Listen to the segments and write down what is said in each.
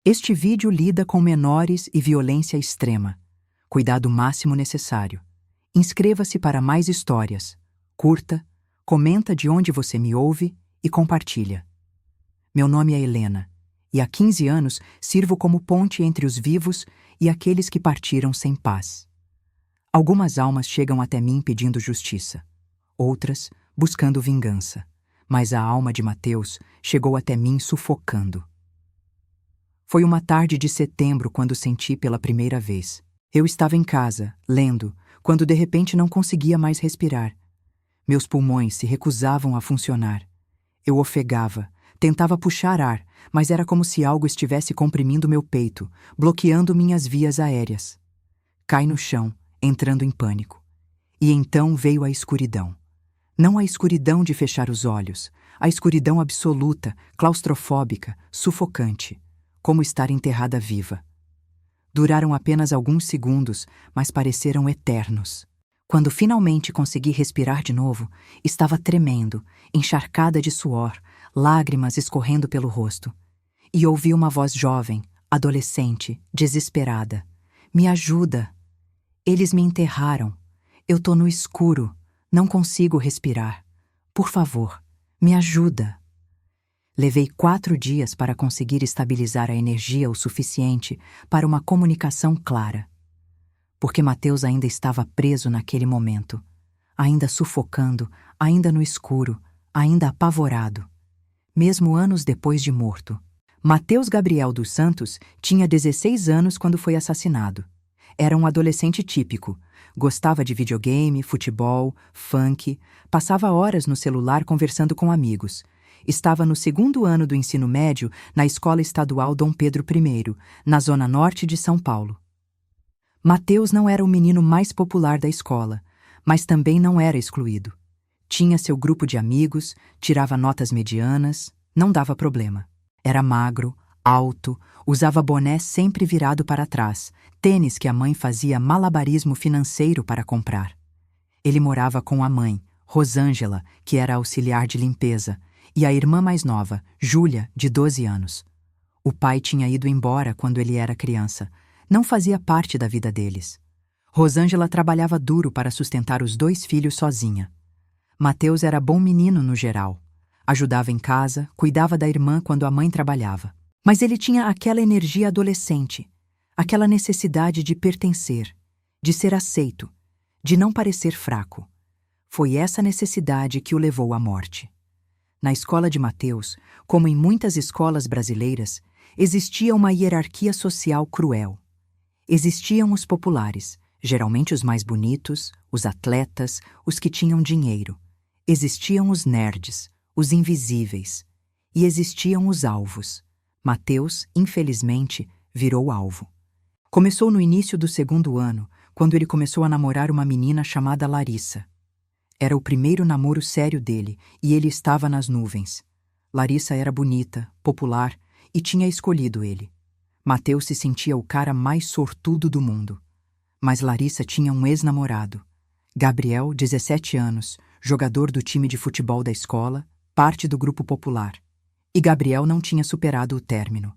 Este vídeo lida com menores e violência extrema. Cuidado máximo necessário. Inscreva-se para mais histórias. Curta, comenta de onde você me ouve e compartilha. Meu nome é Helena, e há 15 anos sirvo como ponte entre os vivos e aqueles que partiram sem paz. Algumas almas chegam até mim pedindo justiça, outras buscando vingança, mas a alma de Mateus chegou até mim sufocando. Foi uma tarde de setembro quando senti pela primeira vez. Eu estava em casa, lendo, quando de repente não conseguia mais respirar. Meus pulmões se recusavam a funcionar. Eu ofegava, tentava puxar ar, mas era como se algo estivesse comprimindo meu peito, bloqueando minhas vias aéreas. Cai no chão, entrando em pânico. E então veio a escuridão. Não a escuridão de fechar os olhos, a escuridão absoluta, claustrofóbica, sufocante, como estar enterrada viva. Duraram apenas alguns segundos, mas pareceram eternos. Quando finalmente consegui respirar de novo, estava tremendo, encharcada de suor, lágrimas escorrendo pelo rosto. E ouvi uma voz jovem, adolescente, desesperada. Me ajuda! Eles me enterraram. Eu tô no escuro. Não consigo respirar. Por favor, me ajuda. Levei 4 dias para conseguir estabilizar a energia o suficiente para uma comunicação clara. Porque Mateus ainda estava preso naquele momento, ainda sufocando, ainda no escuro, ainda apavorado. Mesmo anos depois de morto. Mateus Gabriel dos Santos tinha 16 anos quando foi assassinado. Era um adolescente típico. Gostava de videogame, futebol, funk, passava horas no celular conversando com amigos. Estava no 2º ano do ensino médio na Escola Estadual Dom Pedro I, na zona norte de São Paulo. Mateus não era o menino mais popular da escola, mas também não era excluído. Tinha seu grupo de amigos, tirava notas medianas, não dava problema. Era magro, alto, usava boné sempre virado para trás, tênis que a mãe fazia malabarismo financeiro para comprar. Ele morava com a mãe, Rosângela, que era auxiliar de limpeza, e a irmã mais nova, Júlia, de 12 anos. O pai tinha ido embora quando ele era criança. Não fazia parte da vida deles. Rosângela trabalhava duro para sustentar os 2 filhos sozinha. Mateus era bom menino no geral. Ajudava em casa, cuidava da irmã quando a mãe trabalhava. Mas ele tinha aquela energia adolescente, aquela necessidade de pertencer, de ser aceito, de não parecer fraco. Foi essa necessidade que o levou à morte. Na escola de Mateus, como em muitas escolas brasileiras, existia uma hierarquia social cruel. Existiam os populares, geralmente os mais bonitos, os atletas, os que tinham dinheiro. Existiam os nerds, os invisíveis. E existiam os alvos. Mateus, infelizmente, virou alvo. Começou no início do 2º ano, quando ele começou a namorar uma menina chamada Larissa. Era o primeiro namoro sério dele, e ele estava nas nuvens. Larissa era bonita, popular, e tinha escolhido ele. Mateus se sentia o cara mais sortudo do mundo. Mas Larissa tinha um ex-namorado. Gabriel, 17 anos, jogador do time de futebol da escola, parte do grupo popular. E Gabriel não tinha superado o término.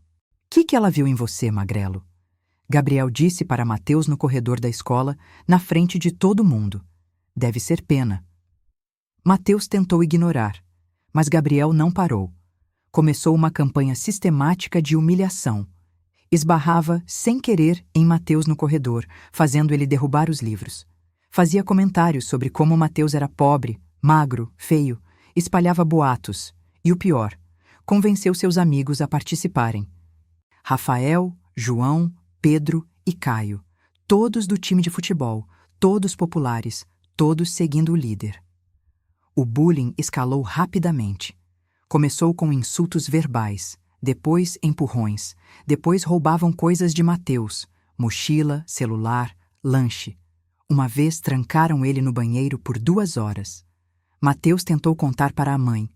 Que ela viu em você, magrelo? Gabriel disse para Mateus no corredor da escola, na frente de todo mundo. Deve ser pena. Mateus tentou ignorar, mas Gabriel não parou. Começou uma campanha sistemática de humilhação. Esbarrava, sem querer, em Mateus no corredor, fazendo ele derrubar os livros. Fazia comentários sobre como Mateus era pobre, magro, feio, espalhava boatos. E o pior, convenceu seus amigos a participarem. Rafael, João, Pedro e Caio, todos do time de futebol, todos populares, todos seguindo o líder. O bullying escalou rapidamente. Começou com insultos verbais, depois empurrões, depois roubavam coisas de Mateus, mochila, celular, lanche. Uma vez trancaram ele no banheiro por 2 horas. Mateus tentou contar para a mãe.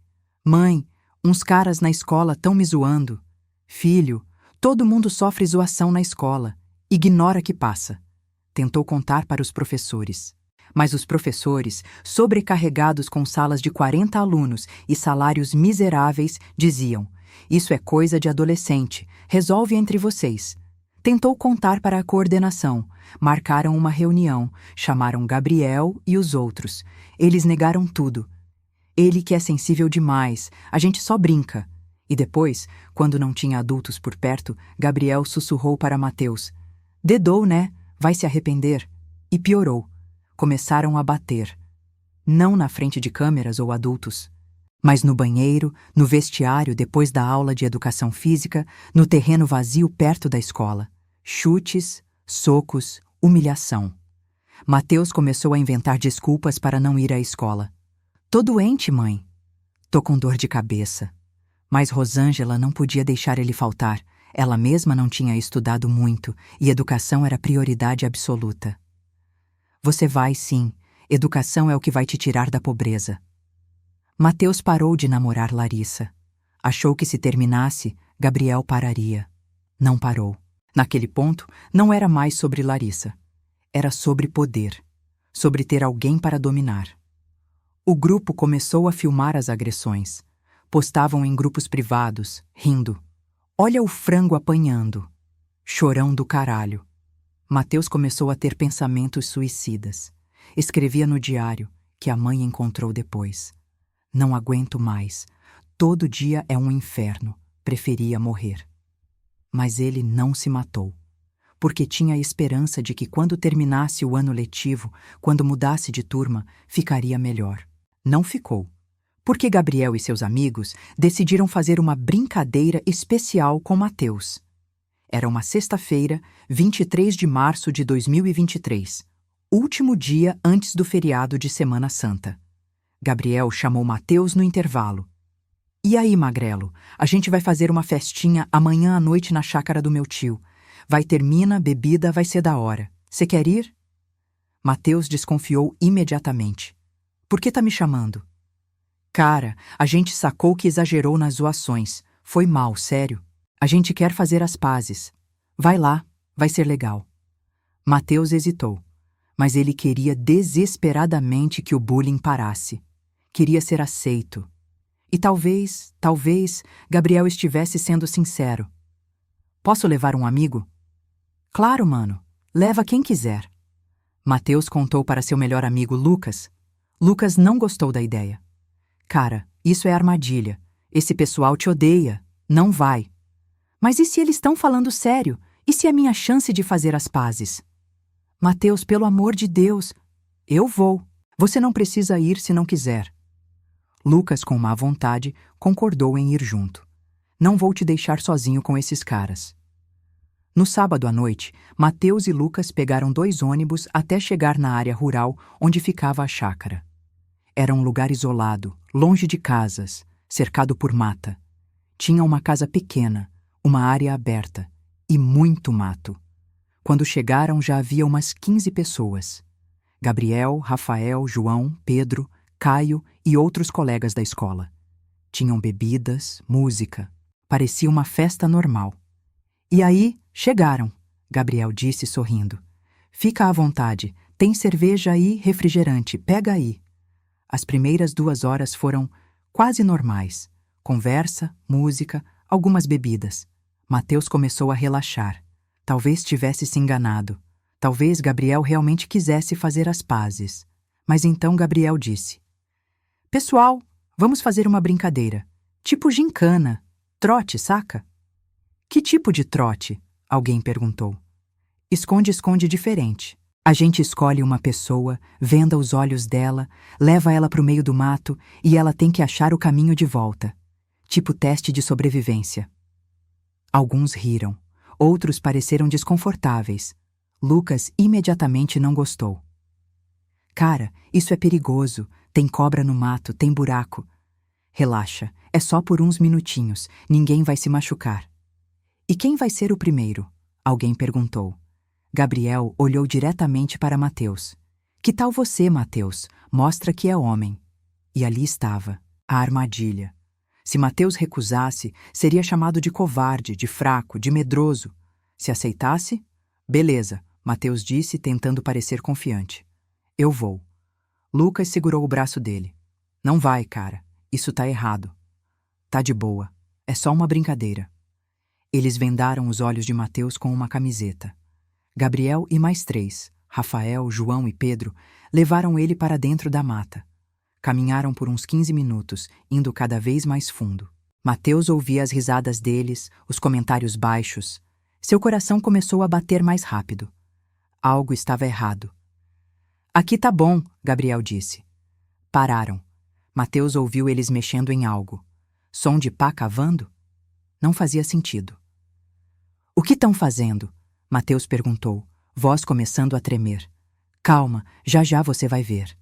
Mãe, uns caras na escola tão me zoando. Filho, todo mundo sofre zoação na escola. Ignora que passa. Tentou contar para os professores. Mas os professores, sobrecarregados com salas de 40 alunos e salários miseráveis, diziam: Isso é coisa de adolescente. Resolve entre vocês. Tentou contar para a coordenação. Marcaram uma reunião. Chamaram Gabriel e os outros. Eles negaram tudo. Ele que é sensível demais. A gente só brinca. E depois, quando não tinha adultos por perto, Gabriel sussurrou para Mateus. Dedou, né? Vai se arrepender. E piorou. Começaram a bater. Não na frente de câmeras ou adultos, mas no banheiro, no vestiário depois da aula de educação física, no terreno vazio perto da escola. Chutes, socos, humilhação. Mateus começou a inventar desculpas para não ir à escola. Tô doente, mãe. Tô com dor de cabeça. Mas Rosângela não podia deixar ele faltar. Ela mesma não tinha estudado muito e educação era prioridade absoluta. Você vai, sim. Educação é o que vai te tirar da pobreza. Mateus parou de namorar Larissa. Achou que se terminasse, Gabriel pararia. Não parou. Naquele ponto, não era mais sobre Larissa. Era sobre poder. Sobre ter alguém para dominar. O grupo começou a filmar as agressões. Postavam em grupos privados, rindo. Olha o frango apanhando. Chorão do caralho. Mateus começou a ter pensamentos suicidas. Escrevia no diário, que a mãe encontrou depois. Não aguento mais. Todo dia é um inferno. Preferia morrer. Mas ele não se matou. Porque tinha a esperança de que quando terminasse o ano letivo, quando mudasse de turma, ficaria melhor. Não ficou. Porque Gabriel e seus amigos decidiram fazer uma brincadeira especial com Mateus. Era uma sexta-feira, 23 de março de 2023. Último dia antes do feriado de Semana Santa. Gabriel chamou Mateus no intervalo. E aí, magrelo, a gente vai fazer uma festinha amanhã à noite na chácara do meu tio. Vai ter mina, bebida, vai ser da hora. Você quer ir? Mateus desconfiou imediatamente. Por que tá me chamando? Cara, a gente sacou que exagerou nas zoações. Foi mal, sério. A gente quer fazer as pazes. Vai lá, vai ser legal. Mateus hesitou. Mas ele queria desesperadamente que o bullying parasse. Queria ser aceito. E talvez, Gabriel estivesse sendo sincero. Posso levar um amigo? Claro, mano. Leva quem quiser. Mateus contou para seu melhor amigo Lucas. Lucas não gostou da ideia. Cara, isso é armadilha. Esse pessoal te odeia. Não vai. Mas e se eles estão falando sério? E se é minha chance de fazer as pazes? Mateus, pelo amor de Deus, eu vou. Você não precisa ir se não quiser. Lucas, com má vontade, concordou em ir junto. Não vou te deixar sozinho com esses caras. No sábado à noite, Mateus e Lucas pegaram 2 ônibus até chegar na área rural onde ficava a chácara. Era um lugar isolado, longe de casas, cercado por mata. Tinha uma casa pequena, uma área aberta e muito mato. Quando chegaram, já havia umas 15 pessoas. Gabriel, Rafael, João, Pedro, Caio e outros colegas da escola. Tinham bebidas, música. Parecia uma festa normal. E aí, chegaram, Gabriel disse sorrindo. Fica à vontade, tem cerveja aí, refrigerante, pega aí. As primeiras 2 horas foram quase normais. Conversa, música, algumas bebidas. Mateus começou a relaxar. Talvez tivesse se enganado. Talvez Gabriel realmente quisesse fazer as pazes. Mas então Gabriel disse: Pessoal, vamos fazer uma brincadeira. Tipo gincana. Trote, saca? Que tipo de trote? Alguém perguntou. Esconde-esconde diferente. A gente escolhe uma pessoa, venda os olhos dela, leva ela para o meio do mato e ela tem que achar o caminho de volta. Tipo teste de sobrevivência. Alguns riram. Outros pareceram desconfortáveis. Lucas imediatamente não gostou. Cara, isso é perigoso. Tem cobra no mato, tem buraco. Relaxa, é só por uns minutinhos. Ninguém vai se machucar. E quem vai ser o primeiro? Alguém perguntou. Gabriel olhou diretamente para Mateus. Que tal você, Mateus? Mostra que é homem. E ali estava, a armadilha. Se Mateus recusasse, seria chamado de covarde, de fraco, de medroso. Se aceitasse, beleza, Mateus disse, tentando parecer confiante. Eu vou. Lucas segurou o braço dele. Não vai, cara. Isso tá errado. Tá de boa. É só uma brincadeira. Eles vendaram os olhos de Mateus com uma camiseta. Gabriel e mais 3, Rafael, João e Pedro, levaram ele para dentro da mata. Caminharam por uns 15 minutos, indo cada vez mais fundo. Mateus ouvia as risadas deles, os comentários baixos. Seu coração começou a bater mais rápido. Algo estava errado. Aqui tá bom, Gabriel disse. Pararam. Mateus ouviu eles mexendo em algo. Som de pá cavando? Não fazia sentido. O que estão fazendo? Mateus perguntou, voz começando a tremer. Calma, já já você vai ver.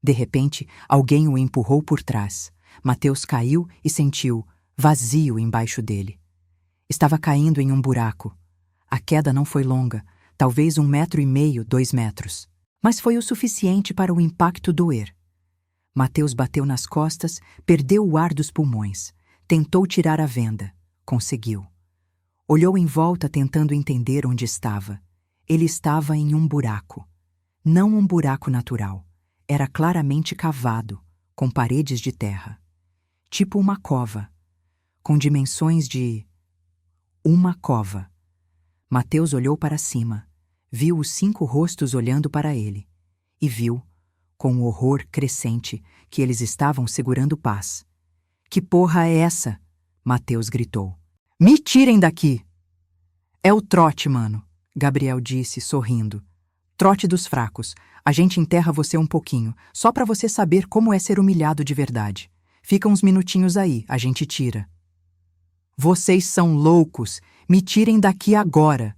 De repente, alguém o empurrou por trás. Mateus caiu e sentiu vazio embaixo dele. Estava caindo em um buraco. A queda não foi longa, talvez 1,5 metro, 2 metros. Mas foi o suficiente para o impacto doer. Mateus bateu nas costas, perdeu o ar dos pulmões. Tentou tirar a venda. Conseguiu. Olhou em volta tentando entender onde estava. Ele estava em um buraco. Não um buraco natural. Era claramente cavado, com paredes de terra. Tipo uma cova. Com dimensões de... uma cova. Mateus olhou para cima. Viu os 5 rostos olhando para ele. E viu, com o horror crescente, que eles estavam segurando paz. Que porra é essa? Mateus gritou. Me tirem daqui! É o trote, mano, Gabriel disse, sorrindo. Trote dos fracos. A gente enterra você um pouquinho, só para você saber como é ser humilhado de verdade. Fica uns minutinhos aí, a gente tira. Vocês são loucos! Me tirem daqui agora!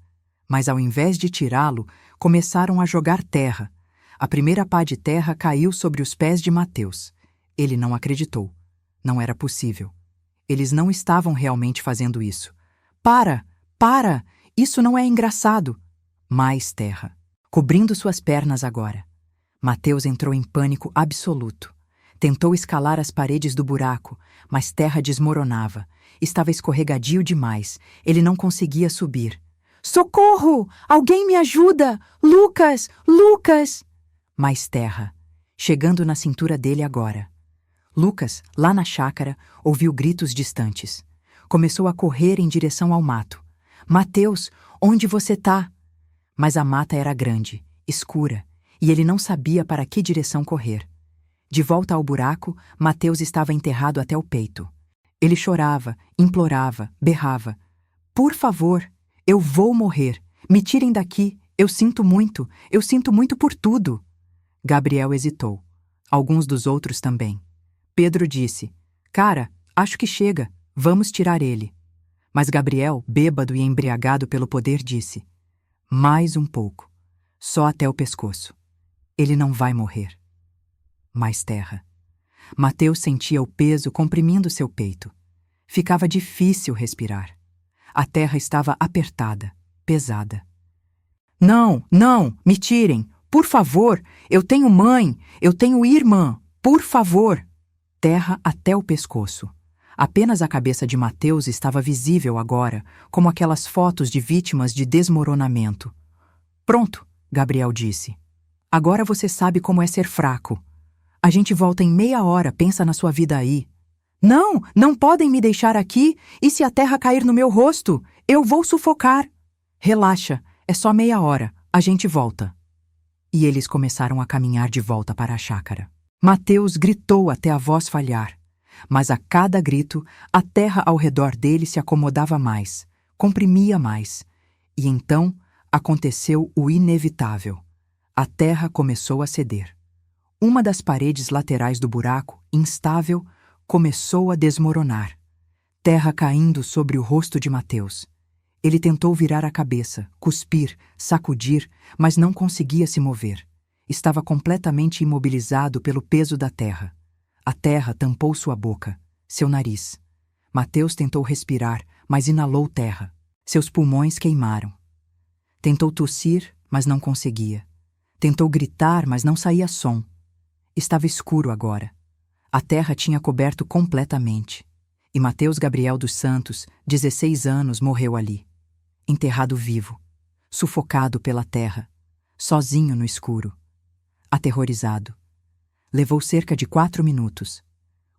Mas ao invés de tirá-lo, começaram a jogar terra. A primeira pá de terra caiu sobre os pés de Mateus. Ele não acreditou. Não era possível. Eles não estavam realmente fazendo isso. Para! Para! Isso não é engraçado! Mais terra. Cobrindo suas pernas agora. Mateus entrou em pânico absoluto. Tentou escalar as paredes do buraco, mas terra desmoronava. Estava escorregadio demais. Ele não conseguia subir. Socorro! Alguém me ajuda! Lucas! Lucas! Mais terra, chegando na cintura dele agora. Lucas, lá na chácara, ouviu gritos distantes. Começou a correr em direção ao mato. Mateus, onde você tá? Mas a mata era grande, escura, e ele não sabia para que direção correr. De volta ao buraco, Mateus estava enterrado até o peito. Ele chorava, implorava, berrava. Por favor, eu vou morrer. Me tirem daqui. Eu sinto muito por tudo. Gabriel hesitou. Alguns dos outros também. Pedro disse, cara, acho que chega. Vamos tirar ele. Mas Gabriel, bêbado e embriagado pelo poder, disse, mais um pouco. Só até o pescoço. Ele não vai morrer. Mais terra. Mateus sentia o peso comprimindo seu peito. Ficava difícil respirar. A terra estava apertada, pesada. Não, não, me tirem. Por favor, eu tenho mãe, eu tenho irmã. Por favor. Terra até o pescoço. Apenas a cabeça de Mateus estava visível agora, como aquelas fotos de vítimas de desmoronamento. Pronto, Gabriel disse. Agora você sabe como é ser fraco. A gente volta em meia hora, pensa na sua vida aí. Não, não podem me deixar aqui. E se a terra cair no meu rosto? Eu vou sufocar. Relaxa, é só meia hora. A gente volta. E eles começaram a caminhar de volta para a chácara. Mateus gritou até a voz falhar. Mas a cada grito, a terra ao redor dele se acomodava mais, comprimia mais. E então aconteceu o inevitável. A terra começou a ceder. Uma das paredes laterais do buraco, instável, começou a desmoronar. Terra caindo sobre o rosto de Mateus. Ele tentou virar a cabeça, cuspir, sacudir, mas não conseguia se mover. Estava completamente imobilizado pelo peso da terra. A terra tampou sua boca, seu nariz. Mateus tentou respirar, mas inalou terra. Seus pulmões queimaram. Tentou tossir, mas não conseguia. Tentou gritar, mas não saía som. Estava escuro agora. A terra tinha coberto completamente. E Mateus Gabriel dos Santos, 16 anos, morreu ali. Enterrado vivo, sufocado pela terra, sozinho no escuro. Aterrorizado. Levou cerca de 4 minutos.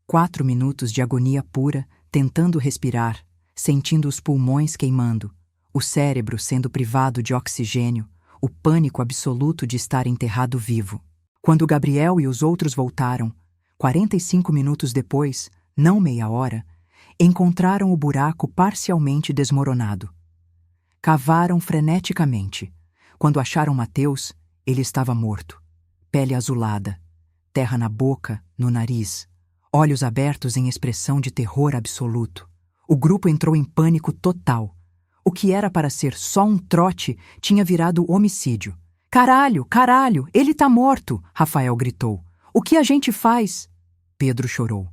4 minutos de agonia pura, tentando respirar, sentindo os pulmões queimando, o cérebro sendo privado de oxigênio, o pânico absoluto de estar enterrado vivo. Quando Gabriel e os outros voltaram, 45 minutos depois, não meia hora, encontraram o buraco parcialmente desmoronado. Cavaram freneticamente. Quando acharam Mateus, ele estava morto. Pele azulada, terra na boca, no nariz, olhos abertos em expressão de terror absoluto. O grupo entrou em pânico total. O que era para ser só um trote tinha virado homicídio. Caralho, caralho, ele tá morto! Rafael gritou. O que a gente faz? Pedro chorou.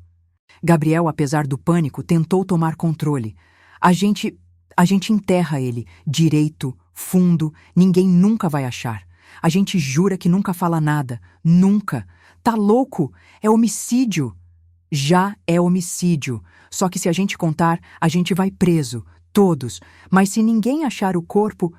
Gabriel, apesar do pânico, tentou tomar controle. A gente enterra ele, direito, fundo, ninguém nunca vai achar. A gente jura que nunca fala nada, nunca. Tá louco? É homicídio. Já é homicídio. Só que se a gente contar, a gente vai preso, todos. Mas se ninguém achar o corpo...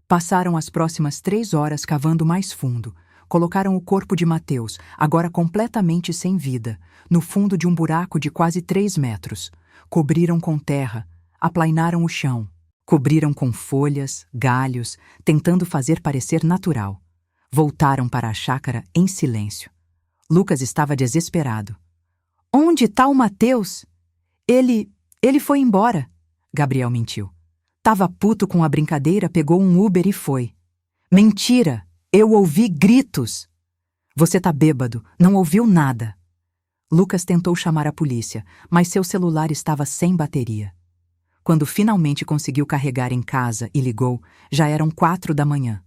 Passaram as próximas 3 horas cavando mais fundo. Colocaram o corpo de Mateus, agora completamente sem vida, no fundo de um buraco de quase 3 metros. Cobriram com terra, aplainaram o chão. Cobriram com folhas, galhos, tentando fazer parecer natural. Voltaram para a chácara em silêncio. Lucas estava desesperado. Onde está o Mateus? Ele foi embora. Gabriel mentiu. Tava puto com a brincadeira, pegou um Uber e foi. Mentira! Eu ouvi gritos! Você tá bêbado, não ouviu nada. Lucas tentou chamar a polícia, mas seu celular estava sem bateria. Quando finalmente conseguiu carregar em casa e ligou, já eram 4 da manhã.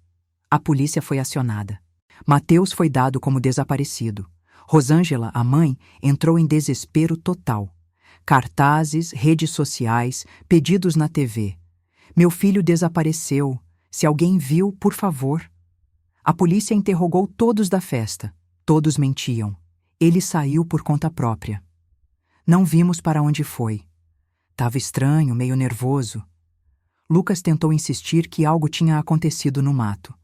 A polícia foi acionada. Mateus foi dado como desaparecido. Rosângela, a mãe, entrou em desespero total. Cartazes, redes sociais, pedidos na TV. Meu filho desapareceu. Se alguém viu, por favor. A polícia interrogou todos da festa. Todos mentiam. Ele saiu por conta própria. Não vimos para onde foi. Tava estranho, meio nervoso. Lucas tentou insistir que algo tinha acontecido no mato.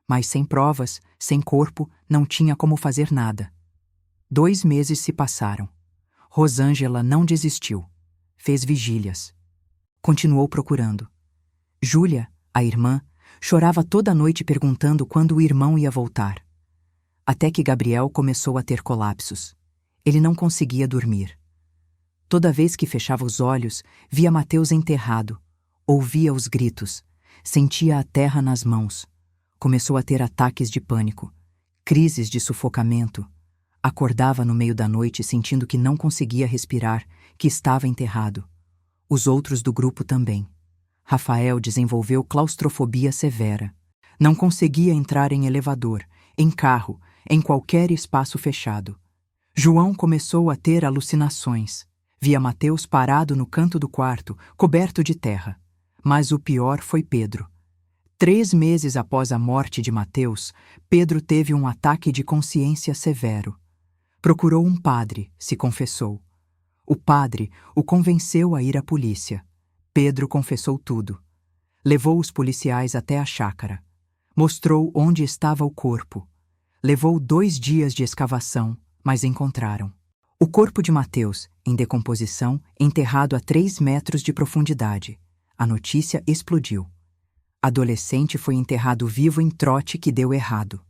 Mas sem provas, sem corpo, não tinha como fazer nada. 2 meses se passaram. Rosângela não desistiu. Fez vigílias. Continuou procurando. Júlia, a irmã, chorava toda noite perguntando quando o irmão ia voltar. Até que Gabriel começou a ter colapsos. Ele não conseguia dormir. Toda vez que fechava os olhos, via Mateus enterrado, ouvia os gritos, sentia a terra nas mãos. Começou a ter ataques de pânico, crises de sufocamento. Acordava no meio da noite sentindo que não conseguia respirar, que estava enterrado. Os outros do grupo também. Rafael desenvolveu claustrofobia severa. Não conseguia entrar em elevador, em carro, em qualquer espaço fechado. João começou a ter alucinações. Via Mateus parado no canto do quarto, coberto de terra. Mas o pior foi Pedro. 3 meses após a morte de Mateus, Pedro teve um ataque de consciência severo. Procurou um padre, se confessou. O padre o convenceu a ir à polícia. Pedro confessou tudo. Levou os policiais até a chácara. Mostrou onde estava o corpo. Levou 2 dias de escavação, mas encontraram. O corpo de Mateus, em decomposição, enterrado a 3 metros de profundidade. A notícia explodiu. Adolescente foi enterrado vivo em trote que deu errado.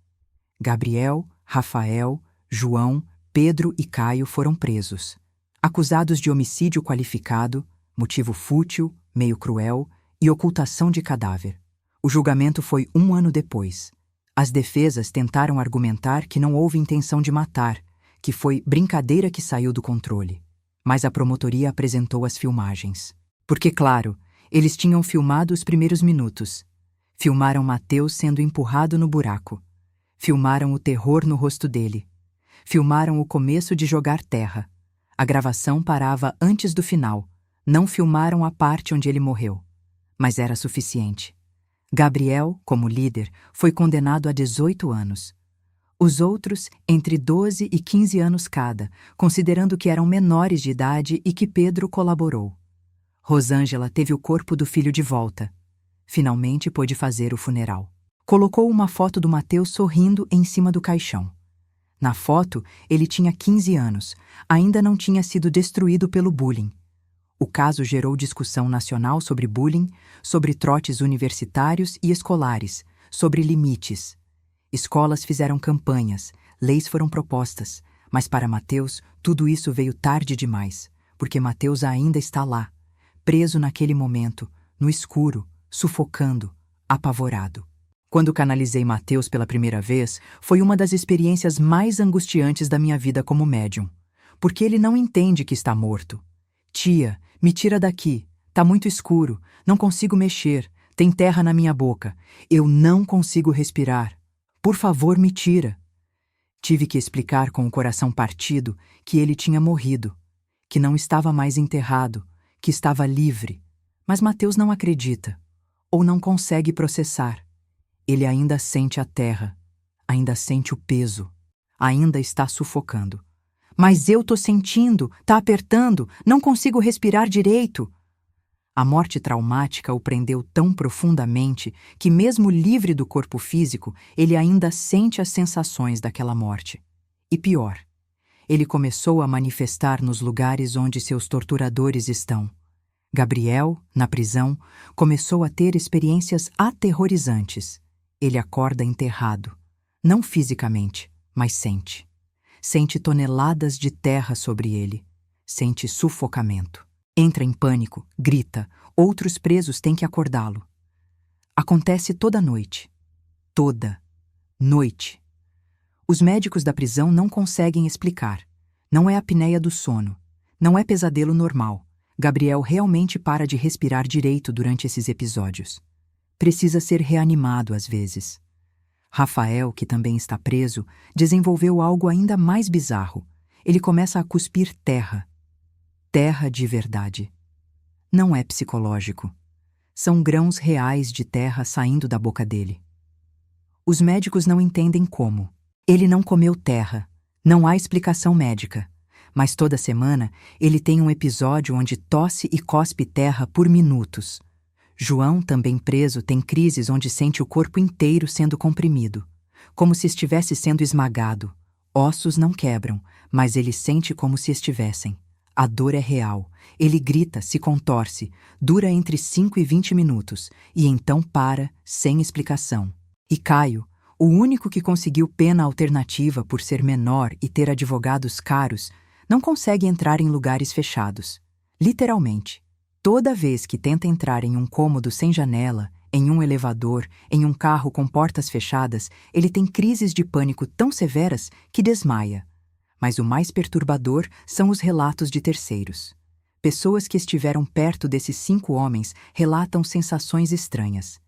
Gabriel, Rafael, João, Pedro e Caio foram presos. Acusados de homicídio qualificado, motivo fútil, meio cruel e ocultação de cadáver. O julgamento foi 1 ano depois. As defesas tentaram argumentar que não houve intenção de matar, que foi brincadeira que saiu do controle. Mas a promotoria apresentou as filmagens. Porque, claro, eles tinham filmado os primeiros minutos. Filmaram Mateus sendo empurrado no buraco. Filmaram o terror no rosto dele. Filmaram o começo de jogar terra. A gravação parava antes do final. Não filmaram a parte onde ele morreu. Mas era suficiente. Gabriel, como líder, foi condenado a 18 anos. Os outros, entre 12 e 15 anos cada, considerando que eram menores de idade e que Pedro colaborou. Rosângela teve o corpo do filho de volta. Finalmente pôde fazer o funeral. Colocou uma foto do Mateus sorrindo em cima do caixão. Na foto, ele tinha 15 anos, ainda não tinha sido destruído pelo bullying. O caso gerou discussão nacional sobre bullying, sobre trotes universitários e escolares, sobre limites. Escolas fizeram campanhas, leis foram propostas, mas para Mateus tudo isso veio tarde demais, porque Mateus ainda está lá, preso naquele momento, no escuro, sufocando, apavorado. Quando canalizei Mateus pela primeira vez, foi uma das experiências mais angustiantes da minha vida como médium, porque ele não entende que está morto. Tia, me tira daqui, tá muito escuro, não consigo mexer, tem terra na minha boca, eu não consigo respirar. Por favor, me tira. Tive que explicar com o coração partido que ele tinha morrido, que não estava mais enterrado, que estava livre. Mas Mateus não acredita, ou não consegue processar. Ele ainda sente a terra, ainda sente o peso, ainda está sufocando. Mas eu tô sentindo, tá apertando, não consigo respirar direito. A morte traumática o prendeu tão profundamente que, mesmo livre do corpo físico, ele ainda sente as sensações daquela morte. E pior, ele começou a manifestar nos lugares onde seus torturadores estão. Gabriel, na prisão, começou a ter experiências aterrorizantes. Ele acorda enterrado, não fisicamente, mas sente. Sente toneladas de terra sobre ele. Sente sufocamento. Entra em pânico, grita, outros presos têm que acordá-lo. Acontece toda noite. Toda noite. Os médicos da prisão não conseguem explicar. Não é apneia do sono. Não é pesadelo normal. Gabriel realmente para de respirar direito durante esses episódios. Precisa ser reanimado às vezes. Rafael, que também está preso, desenvolveu algo ainda mais bizarro. Ele começa a cuspir terra. Terra de verdade. Não é psicológico. São grãos reais de terra saindo da boca dele. Os médicos não entendem como. Ele não comeu terra. Não há explicação médica. Mas toda semana ele tem um episódio onde tosse e cospe terra por minutos. João, também preso, tem crises onde sente o corpo inteiro sendo comprimido, como se estivesse sendo esmagado. Ossos não quebram, mas ele sente como se estivessem. A dor é real. Ele grita, se contorce, dura entre 5 e 20 minutos, e então para, sem explicação. E Caio, o único que conseguiu pena alternativa por ser menor e ter advogados caros, não consegue entrar em lugares fechados. Literalmente. Toda vez que tenta entrar em um cômodo sem janela, em um elevador, em um carro com portas fechadas, ele tem crises de pânico tão severas que desmaia. Mas o mais perturbador são os relatos de terceiros. Pessoas que estiveram perto desses 5 homens relatam sensações estranhas.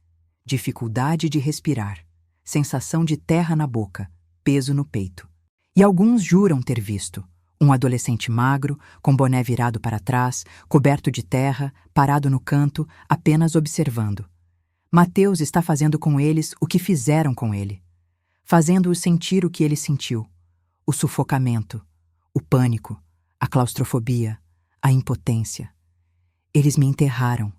Dificuldade de respirar, sensação de terra na boca, peso no peito. E alguns juram ter visto um adolescente magro, com boné virado para trás, coberto de terra, parado no canto, apenas observando. Mateus está fazendo com eles o que fizeram com ele, fazendo-os sentir o que ele sentiu. O sufocamento, o pânico, a claustrofobia, a impotência. Eles me enterraram,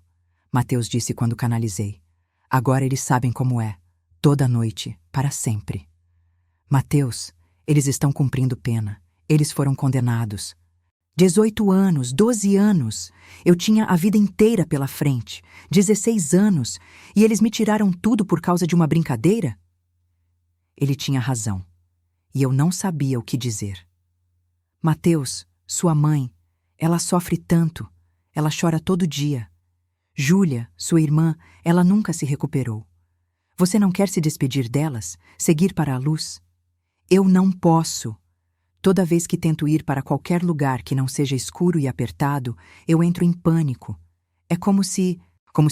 Mateus disse quando canalizei. Agora eles sabem como é, toda noite, para sempre. Mateus, eles estão cumprindo pena. Eles foram condenados. 18 anos, 12 anos. Eu tinha a vida inteira pela frente. 16 anos. E eles me tiraram tudo por causa de uma brincadeira? Ele tinha razão. E eu não sabia o que dizer. Mateus, sua mãe, ela sofre tanto. Ela chora todo dia. Júlia, sua irmã, ela nunca se recuperou. Você não quer se despedir delas? Seguir para a luz? Eu não posso. Toda vez que tento ir para qualquer lugar que não seja escuro e apertado, eu entro em pânico. É como se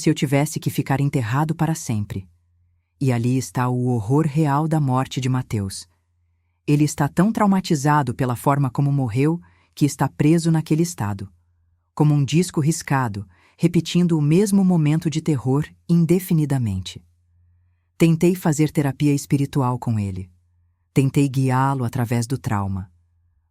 eu tivesse que ficar enterrado para sempre. E ali está o horror real da morte de Mateus. Ele está tão traumatizado pela forma como morreu que está preso naquele estado. Como um disco riscado, repetindo o mesmo momento de terror indefinidamente. Tentei fazer terapia espiritual com ele. Tentei guiá-lo através do trauma.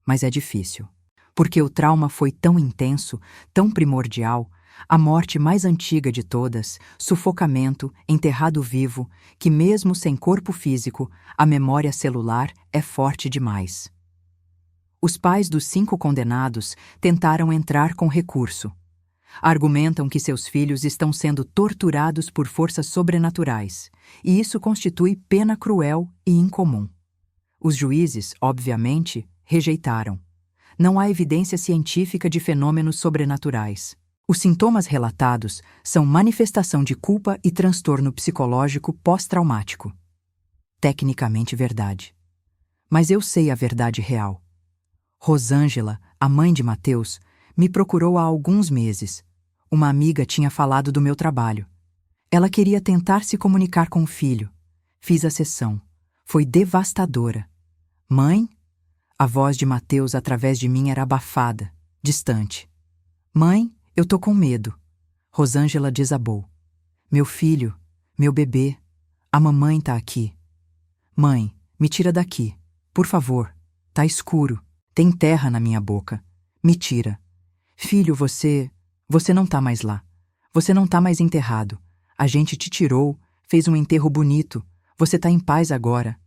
Mas é difícil, porque o trauma foi tão intenso, tão primordial, a morte mais antiga de todas, sufocamento, enterrado vivo, que mesmo sem corpo físico, a memória celular é forte demais. Os pais dos 5 condenados tentaram entrar com recurso. Argumentam que seus filhos estão sendo torturados por forças sobrenaturais, e isso constitui pena cruel e incomum. Os juízes, obviamente, rejeitaram. Não há evidência científica de fenômenos sobrenaturais. Os sintomas relatados são manifestação de culpa e transtorno psicológico pós-traumático. Tecnicamente verdade. Mas eu sei a verdade real. Rosângela, a mãe de Mateus, me procurou há alguns meses. Uma amiga tinha falado do meu trabalho. Ela queria tentar se comunicar com o filho. Fiz a sessão. Foi devastadora. Mãe? A voz de Mateus através de mim era abafada, distante. Mãe, eu tô com medo. Rosângela desabou. Meu filho, meu bebê, a mamãe tá aqui. Mãe, me tira daqui, por favor. Tá escuro, tem terra na minha boca. Me tira. Filho, você não tá mais lá. Você não tá mais enterrado. A gente te tirou, fez um enterro bonito. Você tá em paz agora.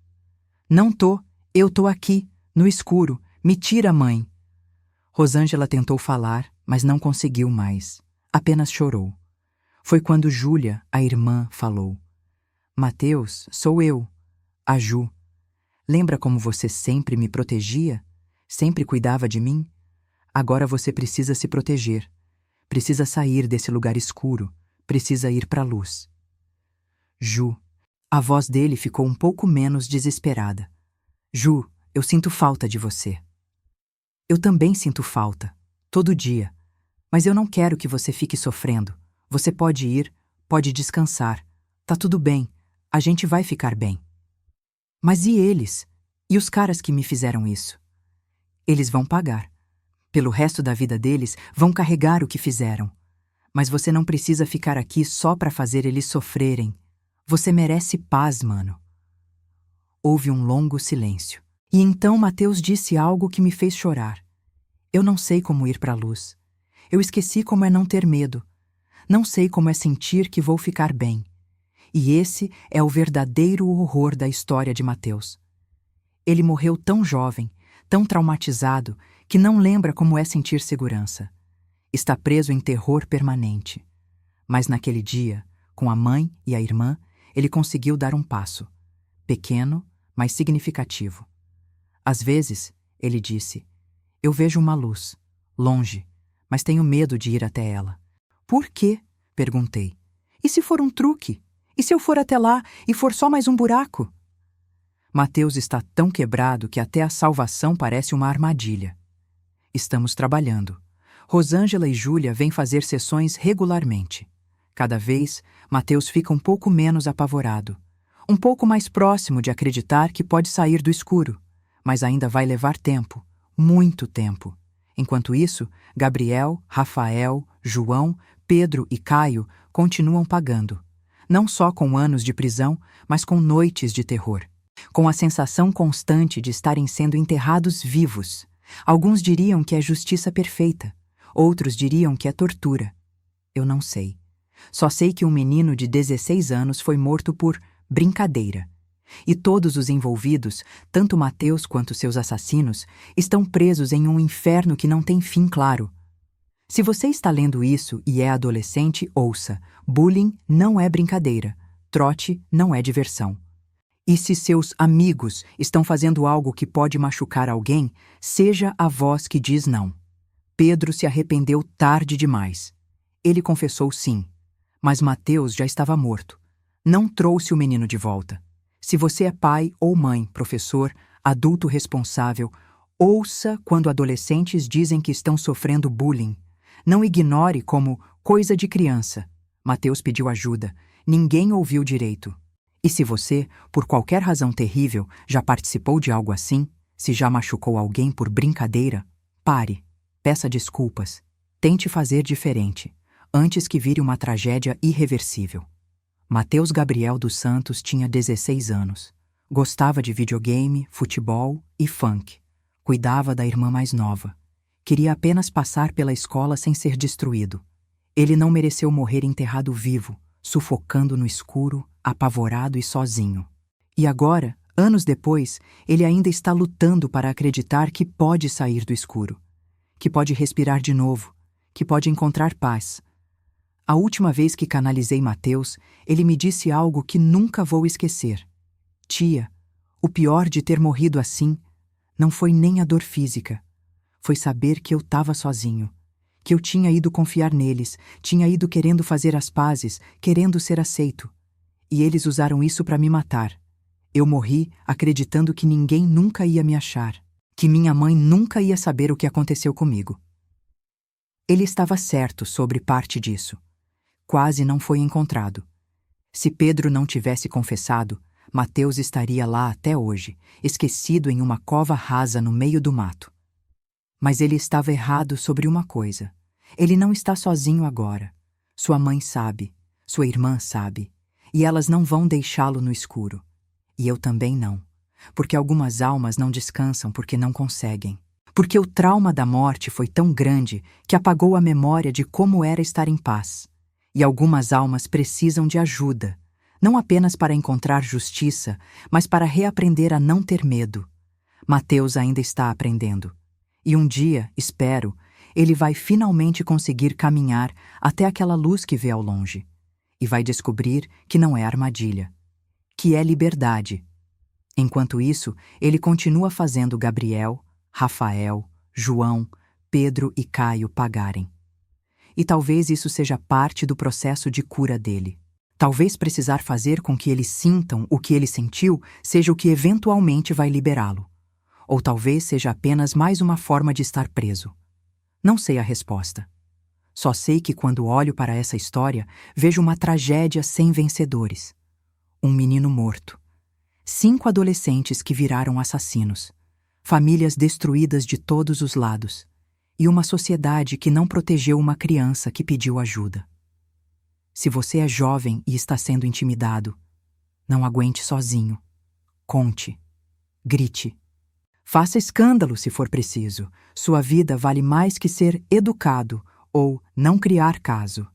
Não tô, eu tô aqui, no escuro. Me tira, mãe. Rosângela tentou falar, mas não conseguiu mais. Apenas chorou. Foi quando Júlia, a irmã, falou. Mateus, sou eu, a Ju. Lembra como você sempre me protegia? Sempre cuidava de mim? Agora você precisa se proteger. Precisa sair desse lugar escuro. Precisa ir para a luz. Ju. A voz dele ficou um pouco menos desesperada. Ju, eu sinto falta de você. Eu também sinto falta, todo dia. Mas eu não quero que você fique sofrendo. Você pode ir, pode descansar. Tá tudo bem, a gente vai ficar bem. Mas e eles? E os caras que me fizeram isso? Eles vão pagar. Pelo resto da vida deles, vão carregar o que fizeram. Mas você não precisa ficar aqui só para fazer eles sofrerem. Você merece paz, mano. Houve um longo silêncio. E então Mateus disse algo que me fez chorar. Eu não sei como ir para a luz. Eu esqueci como é não ter medo. Não sei como é sentir que vou ficar bem. E esse é o verdadeiro horror da história de Mateus. Ele morreu tão jovem, tão traumatizado, que não lembra como é sentir segurança. Está preso em terror permanente. Mas naquele dia, com a mãe e a irmã, ele conseguiu dar um passo. Pequeno, mas significativo. Às vezes, ele disse, eu vejo uma luz, longe, mas tenho medo de ir até ela. Por quê? Perguntei. E se for um truque? E se eu for até lá e for só mais um buraco? Mateus está tão quebrado que até a salvação parece uma armadilha. Estamos trabalhando. Rosângela e Júlia vêm fazer sessões regularmente. Cada vez, Mateus fica um pouco menos apavorado. Um pouco mais próximo de acreditar que pode sair do escuro. Mas ainda vai levar tempo. Muito tempo. Enquanto isso, Gabriel, Rafael, João, Pedro e Caio continuam pagando. Não só com anos de prisão, mas com noites de terror. Com a sensação constante de estarem sendo enterrados vivos. Alguns diriam que é justiça perfeita. Outros diriam que é tortura. Eu não sei. Só sei que um menino de 16 anos foi morto por brincadeira. E todos os envolvidos, tanto Mateus quanto seus assassinos, estão presos em um inferno que não tem fim claro. Se você está lendo isso e é adolescente, ouça. Bullying não é brincadeira. Trote não é diversão. E se seus amigos estão fazendo algo que pode machucar alguém, seja a voz que diz não. Pedro se arrependeu tarde demais. Ele confessou sim. Mas Mateus já estava morto. Não trouxe o menino de volta. Se você é pai ou mãe, professor, adulto responsável, ouça quando adolescentes dizem que estão sofrendo bullying. Não ignore como coisa de criança. Mateus pediu ajuda. Ninguém ouviu direito. E se você, por qualquer razão terrível, já participou de algo assim, se já machucou alguém por brincadeira, pare. Peça desculpas. Tente fazer diferente, antes que vire uma tragédia irreversível. Mateus Gabriel dos Santos tinha 16 anos. Gostava de videogame, futebol e funk. Cuidava da irmã mais nova. Queria apenas passar pela escola sem ser destruído. Ele não mereceu morrer enterrado vivo, sufocando no escuro, apavorado e sozinho. E agora, anos depois, ele ainda está lutando para acreditar que pode sair do escuro. Que pode respirar de novo. que pode encontrar paz. A última vez que canalizei Mateus, ele me disse algo que nunca vou esquecer. Tia, o pior de ter morrido assim não foi nem a dor física. Foi saber que eu estava sozinho, que eu tinha ido confiar neles, tinha ido querendo fazer as pazes, querendo ser aceito. E eles usaram isso para me matar. Eu morri acreditando que ninguém nunca ia me achar, que minha mãe nunca ia saber o que aconteceu comigo. Ele estava certo sobre parte disso. Quase não foi encontrado. Se Pedro não tivesse confessado, Mateus estaria lá até hoje, esquecido em uma cova rasa no meio do mato. Mas ele estava errado sobre uma coisa. Ele não está sozinho agora. Sua mãe sabe, sua irmã sabe, e elas não vão deixá-lo no escuro. E eu também não, porque algumas almas não descansam porque não conseguem. Porque o trauma da morte foi tão grande que apagou a memória de como era estar em paz. E algumas almas precisam de ajuda, não apenas para encontrar justiça, mas para reaprender a não ter medo. Mateus ainda está aprendendo. E um dia, espero, ele vai finalmente conseguir caminhar até aquela luz que vê ao longe. E vai descobrir que não é armadilha, que é liberdade. Enquanto isso, ele continua fazendo Gabriel, Rafael, João, Pedro e Caio pagarem. E talvez isso seja parte do processo de cura dele. Talvez precisar fazer com que eles sintam o que ele sentiu seja o que eventualmente vai liberá-lo. Ou talvez seja apenas mais uma forma de estar preso. Não sei a resposta. Só sei que quando olho para essa história, vejo uma tragédia sem vencedores. Um menino morto. 5 adolescentes que viraram assassinos. Famílias destruídas de todos os lados. E uma sociedade que não protegeu uma criança que pediu ajuda. Se você é jovem e está sendo intimidado, não aguente sozinho. Conte. Grite. Faça escândalo se for preciso. Sua vida vale mais que ser educado ou não criar caso.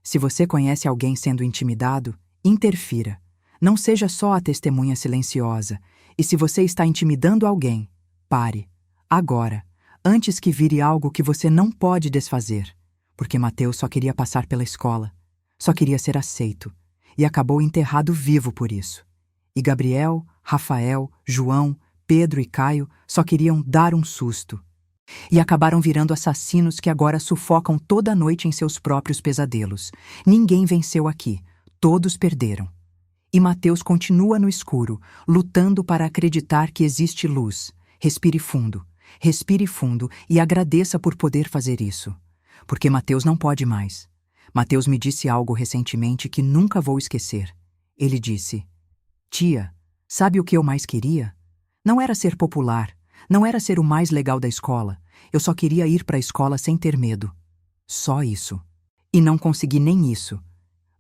Se você conhece alguém sendo intimidado, interfira. Não seja só a testemunha silenciosa. E se você está intimidando alguém, pare. Agora. Antes que vire algo que você não pode desfazer, porque Mateus só queria passar pela escola, só queria ser aceito, e acabou enterrado vivo por isso. E Gabriel, Rafael, João, Pedro e Caio só queriam dar um susto. E acabaram virando assassinos que agora sufocam toda a noite em seus próprios pesadelos. Ninguém venceu aqui, todos perderam. E Mateus continua no escuro, lutando para acreditar que existe luz. Respire fundo. Respire fundo e agradeça por poder fazer isso. Porque Mateus não pode mais. Mateus me disse algo recentemente que nunca vou esquecer. Ele disse: Tia, sabe o que eu mais queria? Não era ser popular, não era ser o mais legal da escola. Eu só queria ir para a escola sem ter medo. Só isso. E não consegui nem isso.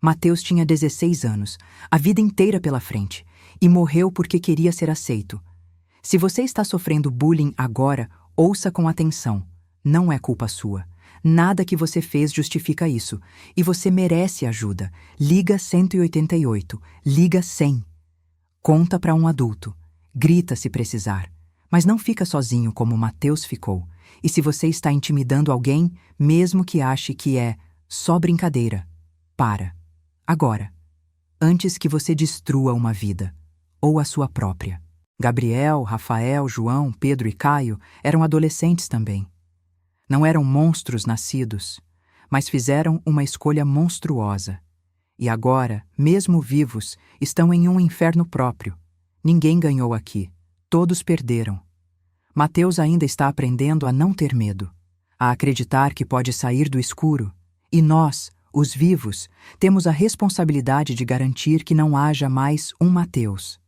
Mateus tinha 16 anos, a vida inteira pela frente, e morreu porque queria ser aceito. Se você está sofrendo bullying agora, ouça com atenção. Não é culpa sua. Nada que você fez justifica isso. E você merece ajuda. Liga 188. Liga 100. Conta para um adulto. Grita se precisar. Mas não fica sozinho como Mateus ficou. E se você está intimidando alguém, mesmo que ache que é só brincadeira, para. Agora. Antes que você destrua uma vida. Ou a sua própria. Gabriel, Rafael, João, Pedro e Caio eram adolescentes também. Não eram monstros nascidos, mas fizeram uma escolha monstruosa. E agora, mesmo vivos, estão em um inferno próprio. Ninguém ganhou aqui. Todos perderam. Mateus ainda está aprendendo a não ter medo, a acreditar que pode sair do escuro. E nós, os vivos, temos a responsabilidade de garantir que não haja mais um Mateus.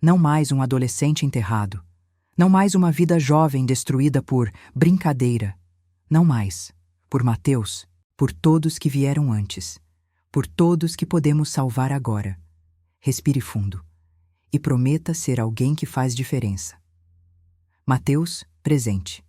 Não mais um adolescente enterrado. Não mais uma vida jovem destruída por brincadeira. Não mais. Por Mateus. Por todos que vieram antes. Por todos que podemos salvar agora. Respire fundo. E prometa ser alguém que faz diferença. Mateus, presente.